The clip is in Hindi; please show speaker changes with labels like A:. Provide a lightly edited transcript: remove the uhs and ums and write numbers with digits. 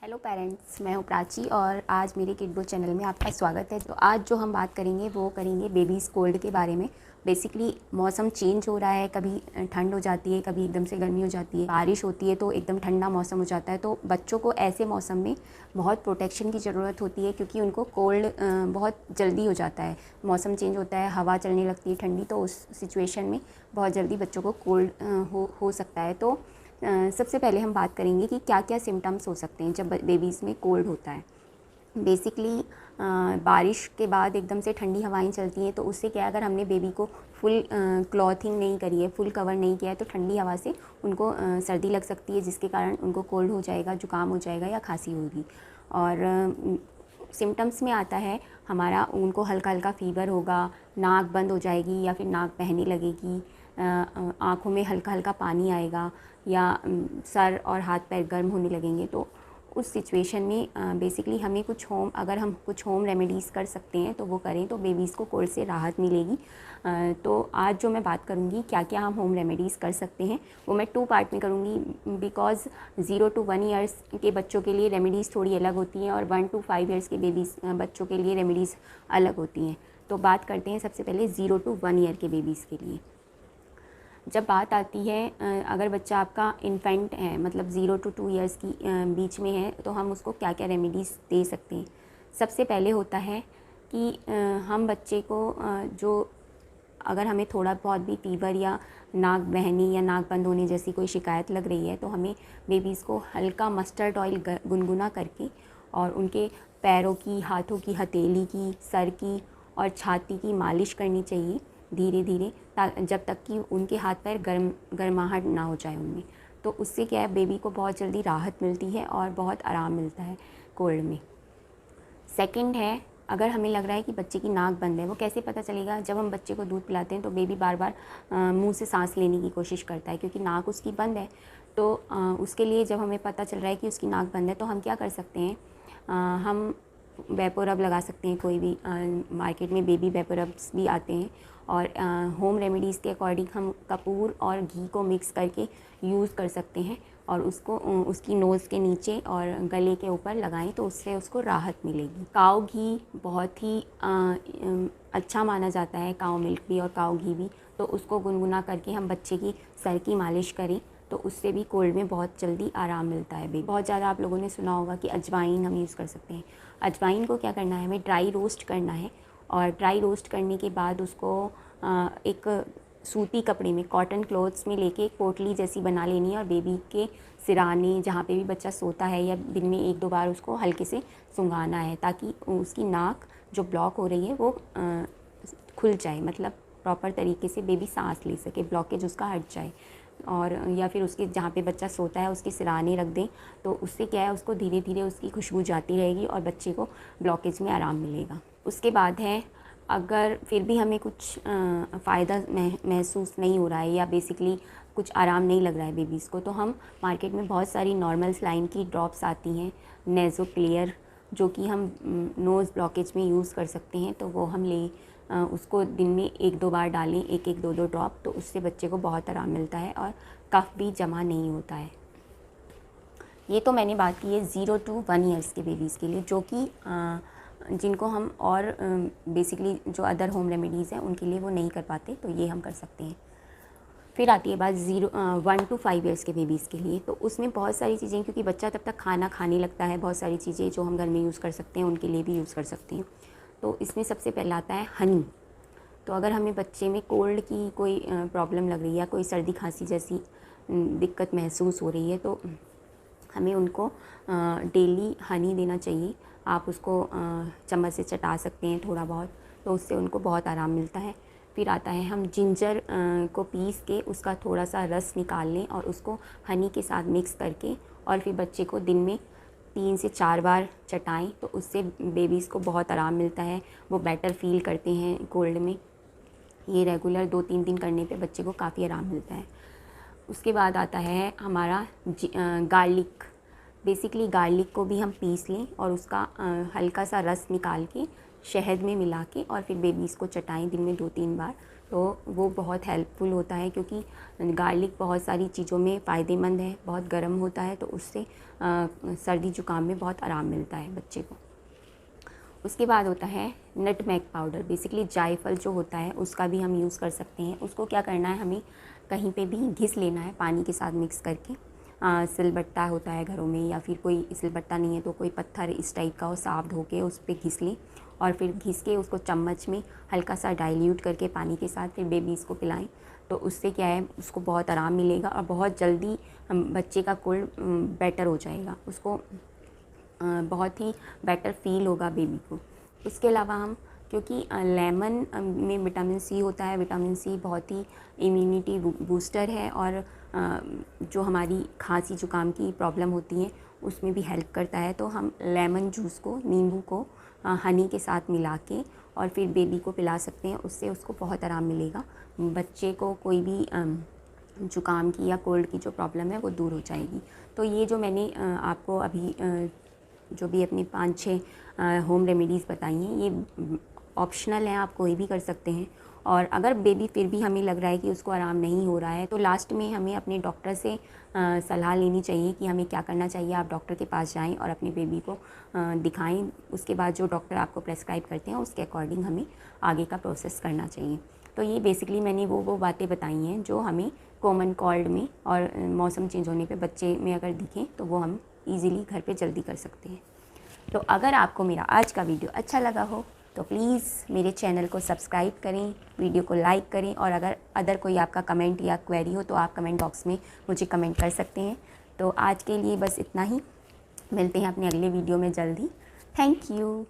A: हेलो पेरेंट्स, मैं हूँ प्राची और आज मेरे किडबो चैनल में आपका स्वागत है। तो आज जो हम बात करेंगे वो करेंगे बेबीज़ कोल्ड के बारे में। बेसिकली मौसम चेंज हो रहा है, कभी ठंड हो जाती है, कभी एकदम से गर्मी हो जाती है, बारिश होती है तो एकदम ठंडा मौसम हो जाता है। तो बच्चों को ऐसे मौसम में बहुत प्रोटेक्शन की ज़रूरत होती है क्योंकि उनको कोल्ड बहुत जल्दी हो जाता है। मौसम चेंज होता है, हवा चलने लगती है ठंडी, तो उस सिचुएशन में बहुत जल्दी बच्चों को कोल्ड हो सकता है। तो सबसे पहले हम बात करेंगे कि क्या क्या सिम्टम्स हो सकते हैं जब बेबीज़ में कोल्ड होता है। बेसिकली बारिश के बाद एकदम से ठंडी हवाएं चलती हैं, तो उससे क्या है, अगर हमने बेबी को फुल क्लॉथिंग नहीं करी है, फुल कवर नहीं किया है, तो ठंडी हवा से उनको सर्दी लग सकती है, जिसके कारण उनको कोल्ड हो जाएगा, जुकाम हो जाएगा या खांसी होगी। और सिम्टम्स में आता है हमारा, उनको हल्का हल्का फ़ीवर होगा, नाक बंद हो जाएगी या फिर नाक बहने लगेगी, आँखों में हल्का हल्का पानी आएगा या सर और हाथ पैर गर्म होने लगेंगे। तो उस सिचुएशन में बेसिकली हमें अगर हम कुछ होम रेमेडीज़ कर सकते हैं तो वो करें, तो बेबीज़ को कोल्ड से राहत मिलेगी। तो आज जो मैं बात करूँगी क्या क्या हम होम रेमेडीज़ कर सकते हैं, वो मैं 2 पार्ट में करूँगी, बिकॉज़ 0 to 1 ईयर्स के बच्चों के लिए रेमेडीज़ थोड़ी अलग होती हैं और 1 to 5 ईयर्स के बच्चों के लिए रेमेडीज़ अलग होती हैं। तो बात करते हैं सबसे पहले 0 to 1 ईयर के बेबीज़ के लिए। जब बात आती है, अगर बच्चा आपका इन्फेंट है, मतलब 0 to 2 ईयर्स की बीच में है, तो हम उसको क्या क्या रेमेडीज़ दे सकते हैं। सबसे पहले होता है कि हम बच्चे को जो अगर हमें थोड़ा बहुत भी फ़ीवर या नाक बहने या नाक बंद होने जैसी कोई शिकायत लग रही है, तो हमें बेबीज़ को हल्का मस्टर्ड ऑयल गुनगुना करके और उनके पैरों की, हाथों की हथेली की, सर की और छाती की मालिश करनी चाहिए धीरे धीरे, जब तक कि उनके हाथ पैर गर्माहट ना हो जाए उनमें। तो उससे क्या है, बेबी को बहुत जल्दी राहत मिलती है और बहुत आराम मिलता है कोल्ड में। सेकंड है, अगर हमें लग रहा है कि बच्चे की नाक बंद है, वो कैसे पता चलेगा? जब हम बच्चे को दूध पिलाते हैं तो बेबी बार बार मुंह से सांस लेने की कोशिश करता है क्योंकि नाक उसकी बंद है। तो उसके लिए जब हमें पता चल रहा है कि उसकी नाक बंद है, तो हम क्या कर सकते हैं, हम वेपोरब लगा सकते हैं। कोई भी मार्केट में बेबी वेपोरब्स भी आते हैं और होम रेमेडीज़ के अकॉर्डिंग हम कपूर और घी को मिक्स करके यूज़ कर सकते हैं और उसको उसकी नोज़ के नीचे और गले के ऊपर लगाएं, तो उससे उसको राहत मिलेगी। काऊ घी बहुत ही अच्छा माना जाता है, काऊ मिल्क भी और काऊ घी भी। तो उसको गुनगुना करके हम बच्चे की सर की मालिश करें, तो उससे भी कोल्ड में बहुत जल्दी आराम मिलता है। भी बहुत ज़्यादा आप लोगों ने सुना होगा कि अजवाइन हम यूज़ कर सकते हैं। अजवाइन को क्या करना है, हमें ड्राई रोस्ट करना है और ड्राई रोस्ट करने के बाद उसको एक सूती कपड़े में, कॉटन क्लॉथ्स में लेके एक पोटली जैसी बना लेनी है और बेबी के सिराने, जहाँ पे भी बच्चा सोता है, या दिन में 1-2 बार उसको हल्के से सूंघाना है, ताकि उसकी नाक जो ब्लॉक हो रही है वो खुल जाए, मतलब प्रॉपर तरीके से बेबी सांस ले सके, ब्लॉकेज उसका हट जाए। और या फिर उसके जहाँ पे बच्चा सोता है उसके सिराने रख दें, तो उससे क्या है, उसको धीरे धीरे उसकी खुशबू जाती रहेगी और बच्चे को ब्लॉकेज में आराम मिलेगा। उसके बाद है, अगर फिर भी हमें कुछ फ़ायदा महसूस नहीं हो रहा है या बेसिकली कुछ आराम नहीं लग रहा है बेबीज़ को, तो हम मार्केट में बहुत सारी नॉर्मल सलाइन की ड्रॉप्स आती हैं, नेज़ो क्लियर, जो कि हम नोज़ ब्लॉकेज में यूज़ कर सकते हैं। तो वो हम उसको दिन में 1-2 बार डालें, 1-1, 2-2 ड्रॉप, तो उससे बच्चे को बहुत आराम मिलता है और कफ भी जमा नहीं होता है। ये तो मैंने बात की है 0 to 1 ईयर्स के बेबीज़ के लिए, जो कि जिनको हम और बेसिकली जो अदर होम रेमेडीज़ हैं उनके लिए वो नहीं कर पाते, तो ये हम कर सकते हैं। फिर आती है बात 1 to 5 ईयर्स के बेबीज़ के लिए। तो उसमें बहुत सारी चीज़ें, क्योंकि बच्चा तब तक खाना खाने लगता है, बहुत सारी चीज़ें जो हम घर में यूज़ कर सकते हैं उनके लिए भी यूज़ कर सकते हैं। तो इसमें सबसे पहला आता है हनी। तो अगर हमें बच्चे में कोल्ड की कोई प्रॉब्लम लग रही है या कोई सर्दी खांसी जैसी दिक्कत महसूस हो रही है, तो हमें उनको डेली हनी देना चाहिए। आप उसको चम्मच से चटा सकते हैं थोड़ा बहुत, तो उससे उनको बहुत आराम मिलता है। फिर आता है, हम जिंजर को पीस के उसका थोड़ा सा रस निकाल लें और उसको हनी के साथ मिक्स करके और फिर बच्चे को दिन में 3 से 4 बार चटाएं, तो उससे बेबीज़ को बहुत आराम मिलता है, वो बेटर फील करते हैं कोल्ड में। ये रेगुलर 2-3 दिन करने पे बच्चे को काफ़ी आराम मिलता है। उसके बाद आता है हमारा गार्लिक। बेसिकली गार्लिक को भी हम पीस लें और उसका हल्का सा रस निकाल के शहद में मिला के और फिर बेबीज़ को चटाएं दिन में 2-3 बार, तो वो बहुत हेल्पफुल होता है, क्योंकि गार्लिक बहुत सारी चीज़ों में फ़ायदेमंद है, बहुत गर्म होता है, तो उससे सर्दी ज़ुकाम में बहुत आराम मिलता है बच्चे को। उसके बाद होता है नटमेग पाउडर। बेसिकली जायफल जो होता है उसका भी हम यूज़ कर सकते हैं। उसको क्या करना है, हमें कहीं पे भी घिस लेना है पानी के साथ मिक्स करके। सिलबट्टा होता है घरों में, या फिर कोई सिलबट्टा नहीं है तो कोई पत्थर इस टाइप का हो, साफ धो के उस पर घिस लें, और फिर घिस के उसको चम्मच में हल्का सा डाइल्यूट करके पानी के साथ फिर बेबीज़ को पिलाएं। तो उससे क्या है, उसको बहुत आराम मिलेगा और बहुत जल्दी बच्चे का कोल्ड बेटर हो जाएगा, उसको बहुत ही बेटर फील होगा बेबी को। उसके अलावा हम, क्योंकि लेमन में विटामिन सी होता है, विटामिन सी बहुत ही इम्यूनिटी बूस्टर है, और जो हमारी खांसी ज़ुकाम की प्रॉब्लम होती है उसमें भी हेल्प करता है। तो हम लेमन जूस को, नींबू को हनी के साथ मिला के और फिर बेबी को पिला सकते हैं, उससे उसको बहुत आराम मिलेगा। बच्चे को कोई भी ज़ुकाम की या कोल्ड की जो प्रॉब्लम है वो दूर हो जाएगी। तो ये जो मैंने आपको अभी जो भी अपनी 5-6 होम रेमेडीज़ बताई हैं, ये ऑप्शनल हैं, आप कोई भी कर सकते हैं। और अगर बेबी फिर भी हमें लग रहा है कि उसको आराम नहीं हो रहा है, तो लास्ट में हमें अपने डॉक्टर से सलाह लेनी चाहिए कि हमें क्या करना चाहिए। आप डॉक्टर के पास जाएं और अपने बेबी को दिखाएं। उसके बाद जो डॉक्टर आपको प्रेस्क्राइब करते हैं उसके अकॉर्डिंग हमें आगे का प्रोसेस करना चाहिए। तो ये बेसिकली मैंने वो बातें बताई हैं जो हमें कॉमन कोल्ड में और मौसम चेंज होने पे बच्चे में अगर दिखें तो वो हम ईज़िली घर पे जल्दी कर सकते हैं। तो अगर आपको मेरा आज का वीडियो अच्छा लगा हो तो प्लीज़ मेरे चैनल को सब्सक्राइब करें, वीडियो को लाइक करें, और अगर कोई आपका कमेंट या क्वेरी हो तो आप कमेंट बॉक्स में मुझे कमेंट कर सकते हैं। तो आज के लिए बस इतना ही, मिलते हैं अपने अगले वीडियो में जल्दी। Thank you.